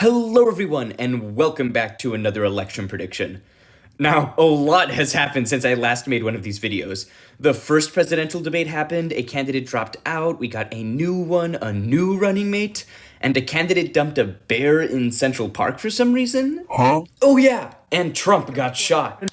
Hello, everyone, and welcome back to another election prediction. Now, a lot has happened since I last made one of these videos. The first presidential debate happened, a candidate dropped out, we got a new one, a new running mate, and a candidate dumped a bear in Central Park for some reason. Huh? Oh, yeah, and Trump got shot.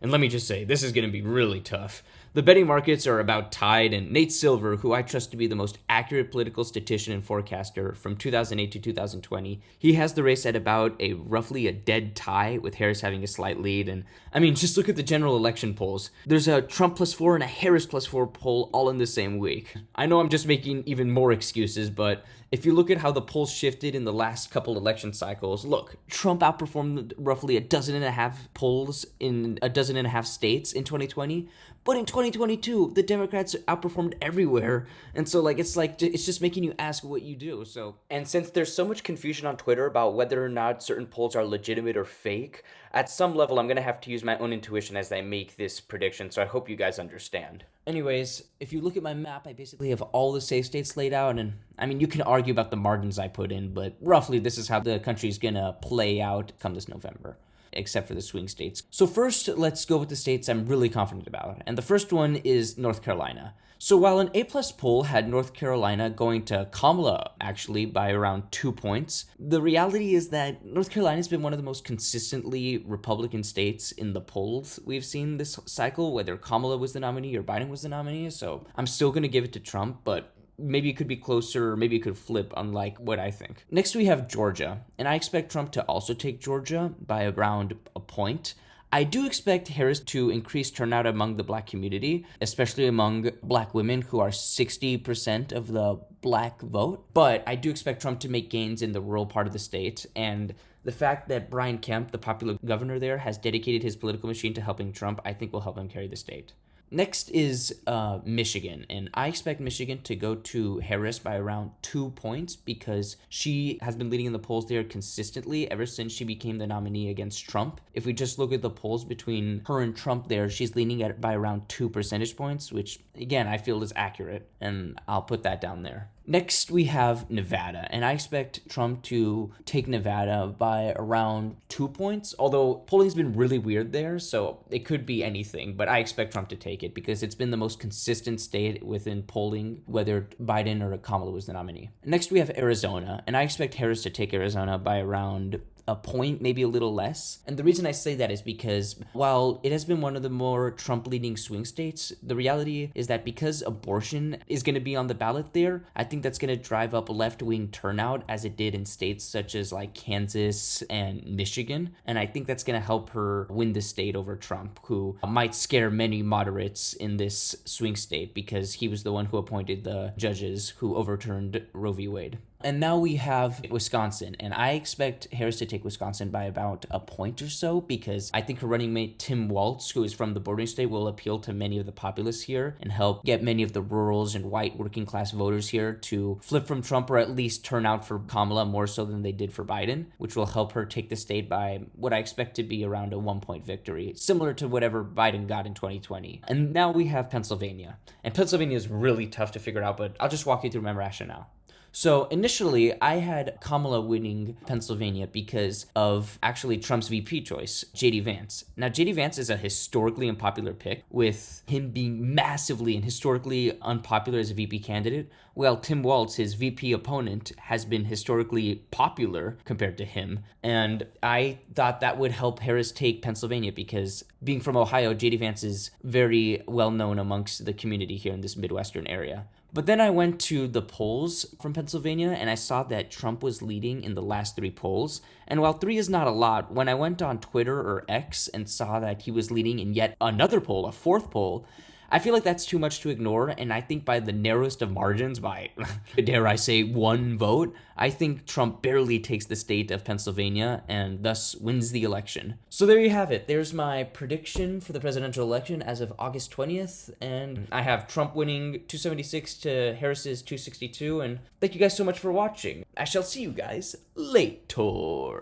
And let me just say, this is going to be really tough. The betting markets are about tied, and Nate Silver, who I trust to be the most accurate political statistician and forecaster from 2008 to 2020, he has the race at about roughly a dead tie, with Harris having a slight lead. And I mean, just look at the general election polls. There's a Trump +4 and a Harris +4 poll all in the same week. I know I'm just making even more excuses, but if you look at how the polls shifted in the last couple election cycles, look, Trump outperformed roughly a dozen and a half polls in a dozen and a half states in 2020. But in 2022, the Democrats outperformed everywhere. And so, it's just making you ask what you do. And since there's so much confusion on Twitter about whether or not certain polls are legitimate or fake, at some level, I'm going to have to use my own intuition as I make this prediction. So I hope you guys understand. Anyways, if you look at my map, I basically have all the safe states laid out. And I mean, you can argue about the margins I put in, but roughly this is how the country's going to play out come this November, except for the swing states. So first, let's go with the states I'm really confident about. And the first one is North Carolina. So while an A+ poll had North Carolina going to Kamala actually by around 2 points, the reality is that North Carolina's been one of the most consistently Republican states in the polls we've seen this cycle, whether Kamala was the nominee or Biden was the nominee. So I'm still going to give it to Trump, but maybe it could be closer, or maybe it could flip, unlike what I think. Next, we have Georgia, and I expect Trump to also take Georgia by around a point. I do expect Harris to increase turnout among the Black community, especially among Black women, who are 60% of the Black vote. But I do expect Trump to make gains in the rural part of the state, and the fact that Brian Kemp, the popular governor there, has dedicated his political machine to helping Trump, I think will help him carry the state. Next is Michigan, and I expect Michigan to go to Harris by around 2 points because she has been leading in the polls there consistently ever since she became the nominee against Trump. If we just look at the polls between her and Trump there, she's leaning at by around 2 percentage points, which again, I feel is accurate, and I'll put that down there. Next, we have Nevada, and I expect Trump to take Nevada by around 2 points, although polling's been really weird there, so it could be anything, but I expect Trump to take it because it's been the most consistent state within polling, whether Biden or Kamala was the nominee. Next, we have Arizona, and I expect Harris to take Arizona by around a point, maybe a little less. And the reason I say that is because while it has been one of the more Trump-leading swing states, the reality is that because abortion is going to be on the ballot there, I think that's going to drive up left-wing turnout as it did in states such as Kansas and Michigan. And I think that's going to help her win the state over Trump, who might scare many moderates in this swing state because he was the one who appointed the judges who overturned Roe v. Wade. And now we have Wisconsin, and I expect Harris to take Wisconsin by about a point or so because I think her running mate Tim Walz, who is from the bordering state, will appeal to many of the populace here and help get many of the rurals and white working class voters here to flip from Trump or at least turn out for Kamala more so than they did for Biden, which will help her take the state by what I expect to be around a 1 point victory, similar to whatever Biden got in 2020. And now we have Pennsylvania. And Pennsylvania is really tough to figure out, but I'll just walk you through my rationale. So initially, I had Kamala winning Pennsylvania because of actually Trump's VP choice, J.D. Vance. Now, J.D. Vance is a historically unpopular pick, with him being massively and historically unpopular as a VP candidate, while Tim Walz, his VP opponent, has been historically popular compared to him. And I thought that would help Harris take Pennsylvania because being from Ohio, J.D. Vance is very well known amongst the community here in this Midwestern area. But then I went to the polls from Pennsylvania and I saw that Trump was leading in the last 3 polls. And while 3 is not a lot, when I went on Twitter or X and saw that he was leading in yet another poll, a 4th poll, I feel like that's too much to ignore, and I think by the narrowest of margins, by, dare I say, 1 vote, I think Trump barely takes the state of Pennsylvania and thus wins the election. So there you have it. There's my prediction for the presidential election as of August 20th, and I have Trump winning 276 to Harris's 262, and thank you guys so much for watching. I shall see you guys later.